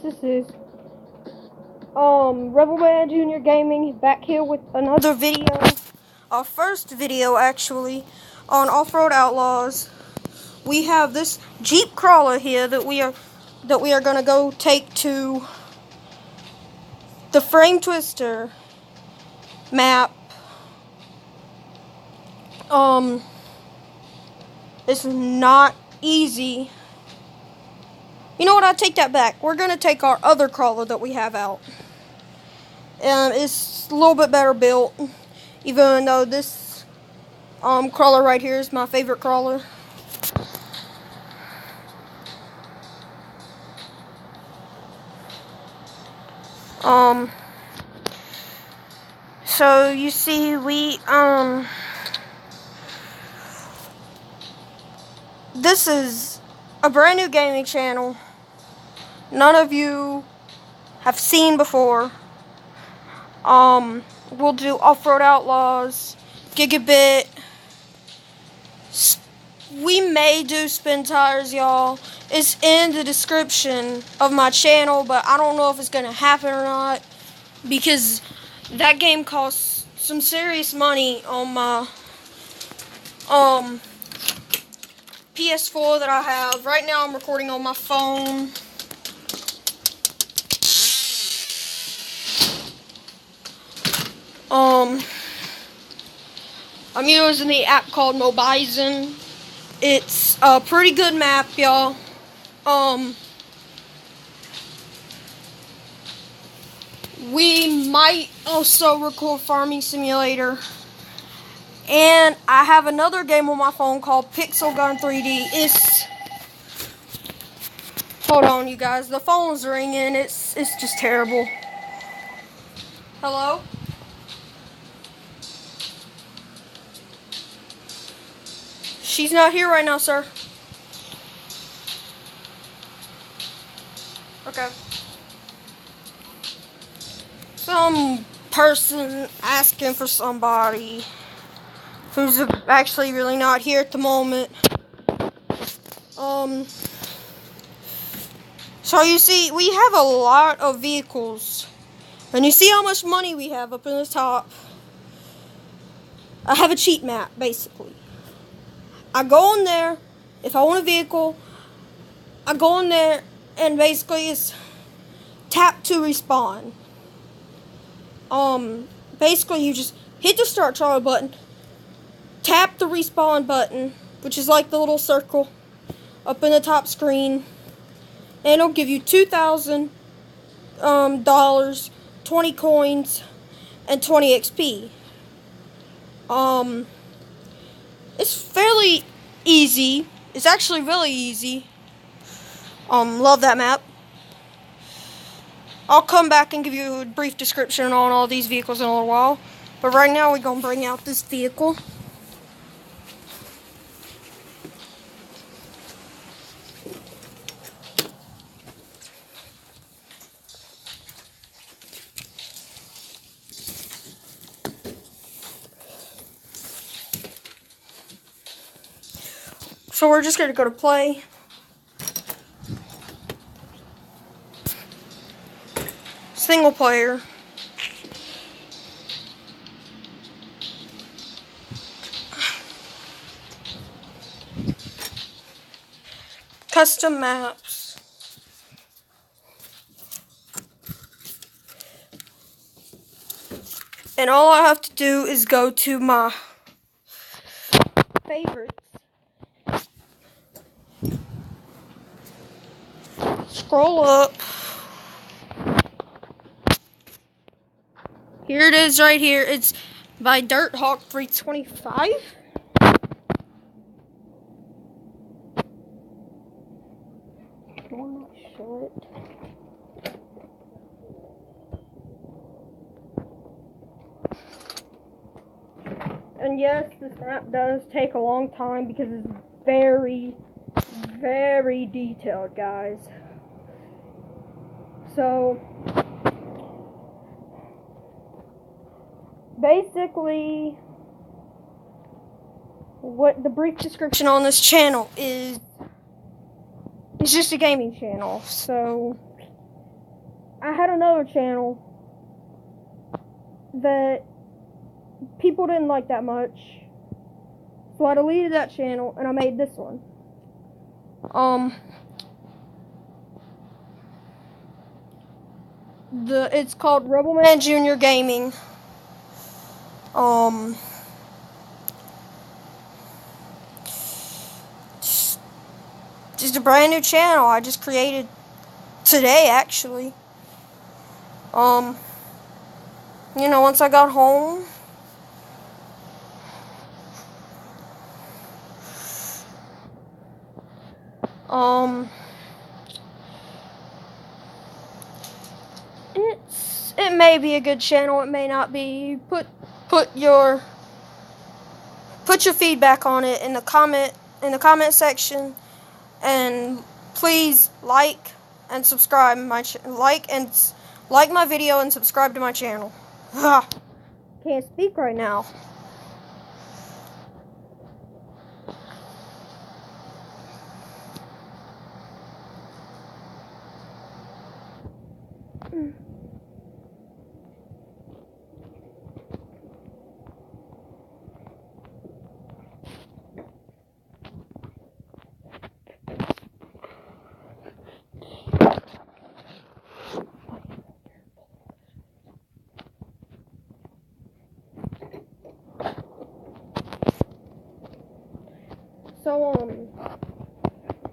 This is Rebel Man Junior Gaming back here with another video. Our first video actually on Off-Road Outlaws. We have this Jeep crawler here that we are gonna go take to the Frame Twister map. It's not easy. You know what? I take that back. We're gonna take our other crawler that we have out. And it's a little bit better built, even though this crawler right here is my favorite crawler. So you see, this is a brand new gaming channel. None of you have seen before. We'll do Off-Road Outlaws, Gigabit. We may do Spin Tires, y'all. It's in the description of my channel, but I don't know if it's gonna happen or not, because that game costs some serious money on my PS4 that I have. Right now I'm recording on my phone. I'm using the app called Mobizon. It's a pretty good map, y'all. We might also record Farming Simulator. And I have another game on my phone called Pixel Gun 3D. Hold on, you guys. The phone's ringing. It's just terrible. Hello? She's not here right now, sir. Okay. Some person asking for somebody who's actually really not here at the moment. So you see, we have a lot of vehicles. And you see how much money we have up in the top. I have a cheat map, basically. I go in there, if I want a vehicle, I go in there and basically it's tap to respawn. Basically you just hit the start trial button, tap the respawn button, which is like the little circle up in the top screen, and it'll give you $2,000, 20 coins, and 20 XP. It's fairly easy. It's actually really easy. Love that map. I'll come back and give you a brief description on all these vehicles in a little while. But right now we're gonna bring out this vehicle. So we're just gonna go to play. Single player. Custom maps. And all I have to do is go to my favorites. Scroll up. Here it is right here. It's by Dirt Hawk 325. I'm not sure it. And yes, this map does take a long time because it's very, very detailed, guys. So basically, what the brief description on this channel is, it's just a gaming channel. So I had another channel that people didn't like that much, so I deleted that channel and I made this one. It's called Rebel Man Junior Gaming. Just a brand new channel I just created today, actually. You know, once I got home, it may be a good channel, it may not be. Put your feedback on it in the comment section, and please like and subscribe like my video and subscribe to my channel. Can't speak right now. So,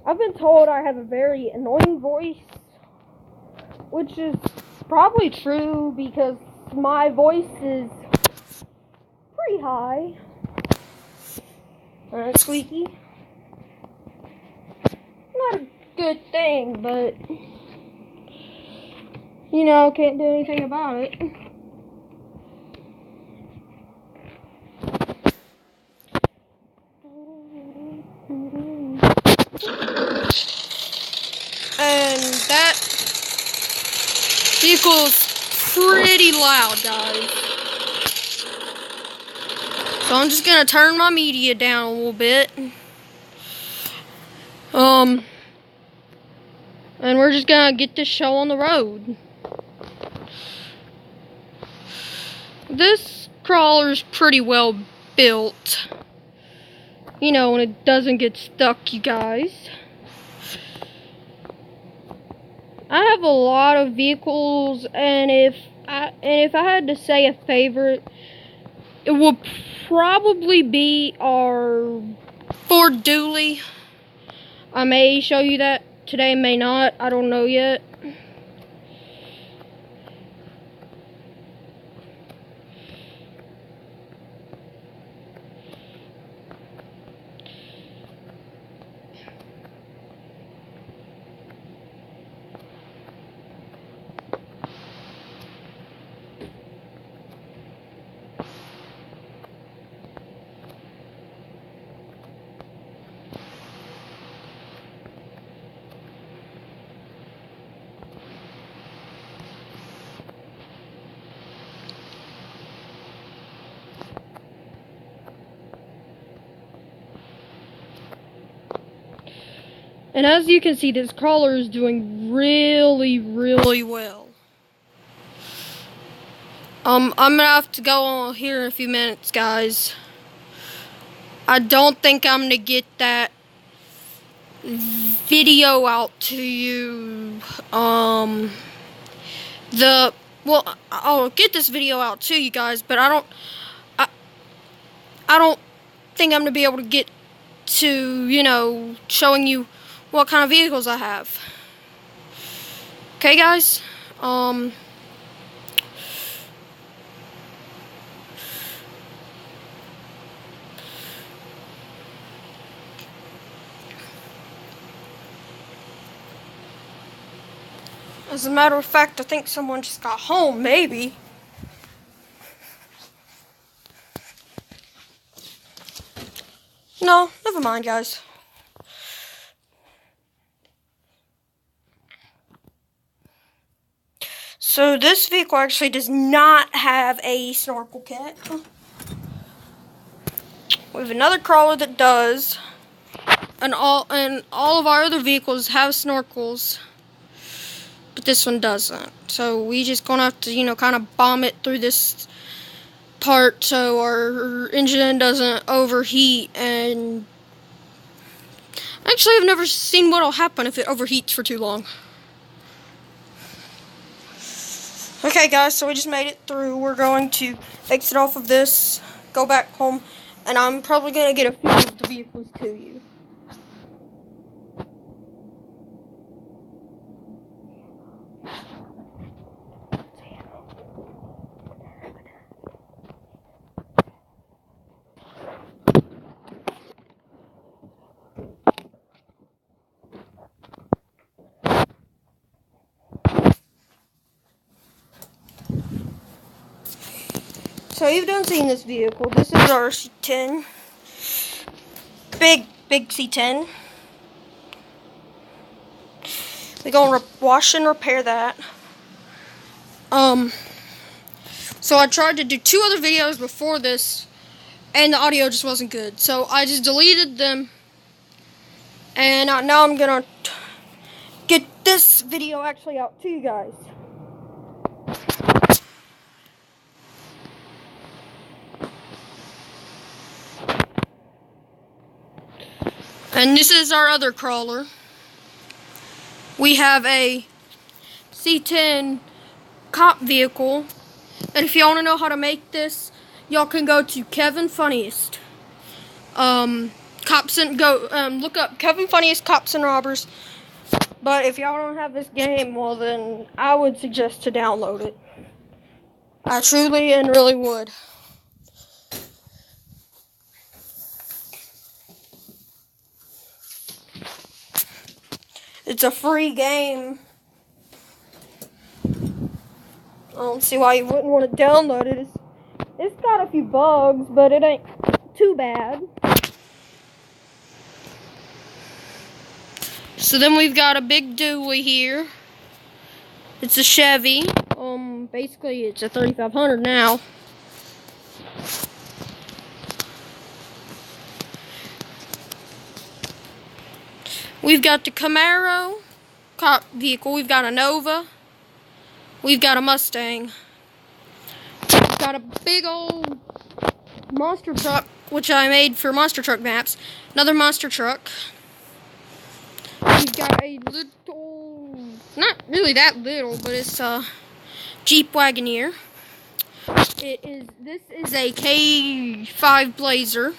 I've been told I have a very annoying voice, which is probably true because my voice is pretty high. It's squeaky. Not a good thing, but, you know, can't do anything about it. And that vehicle's pretty loud, guys. So I'm just gonna turn my media down a little bit. And we're just gonna get this show on the road. This crawler's pretty well built. You know, and it doesn't get stuck, you guys. I have a lot of vehicles, and if I had to say a favorite, it would probably be our Ford Dually. I may show you that today, may not. I don't know yet. And as you can see, this crawler is doing really, really well. I'm gonna have to go on here in a few minutes, guys. I don't think I'm gonna get that video out to you. I'll get this video out to you guys, but I don't think I'm gonna be able to get to, you know, showing you what kind of vehicles I have. Okay, guys? As a matter of fact, I think someone just got home, maybe. No, never mind, guys. So this vehicle actually does not have a snorkel kit. We have another crawler that does, and all of our other vehicles have snorkels. but this one doesn't. So we just gonna have to, you know, kind of bomb it through this part so our engine doesn't overheat. And actually, I've never seen what'll happen if it overheats for too long. Okay, guys, so we just made it through. We're going to exit off of this, go back home, and I'm probably going to get a few of the vehicles to you. So you've done seen this vehicle. This is our C10. Big C10. We're going to wash and repair that. So I tried to do 2 other videos before this, and the audio just wasn't good. So I just deleted them, and now I'm gonna get this video actually out to you guys. And this is our other crawler. We have a C10 cop vehicle. And if y'all want to know how to make this, y'all can go to Kevin Funniest. Look up Kevin Funniest Cops and Robbers. But if y'all don't have this game, well then I would suggest to download it. I truly and really would. It's a free game. I don't see why you wouldn't want to download it. It's got a few bugs, but it ain't too bad. So then we've got a big dually here. It's a Chevy. Basically it's a 3500 now. We've got the Camaro cop vehicle. We've got a Nova. We've got a Mustang. We've got a big old monster truck, which I made for monster truck maps. Another monster truck. We've got a little, not really that little, but it's a Jeep Wagoneer. This is a K5 Blazer.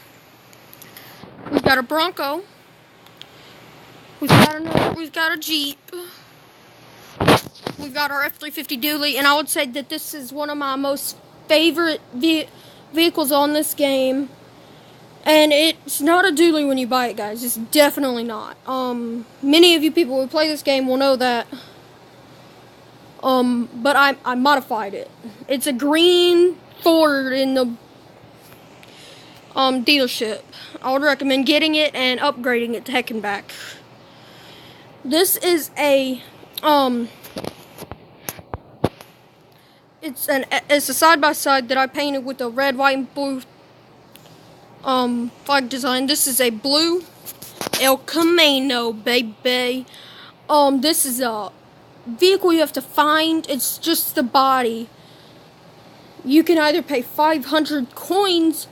We've got a Bronco. We've got a Jeep. We've got our F-350 dually, and I would say that this is one of my most favorite vehicles on this game. And it's not a dually when you buy it, guys. It's definitely not. Many of you people who play this game will know that. But I modified it. It's a green Ford in the dealership. I would recommend getting it and upgrading it to heck and back. This is a it's a side-by-side that I painted with a red, white, and blue flag design. This is a blue El Camino, baby. This is a vehicle you have to find. It's just the body. You can either pay 500 coins,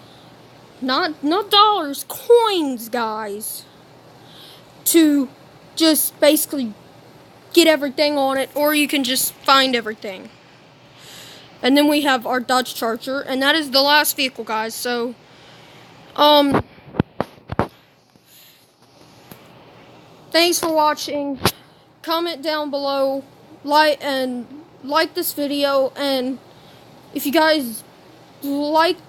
not dollars, coins, guys, to just basically get everything on it, or you can just find everything. And then we have our Dodge Charger, and that is the last vehicle, guys. So thanks for watching. Comment down below, like this video, and if you guys liked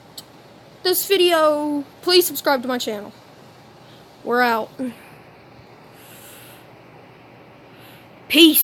this video, please subscribe to my channel. We're out. Peace.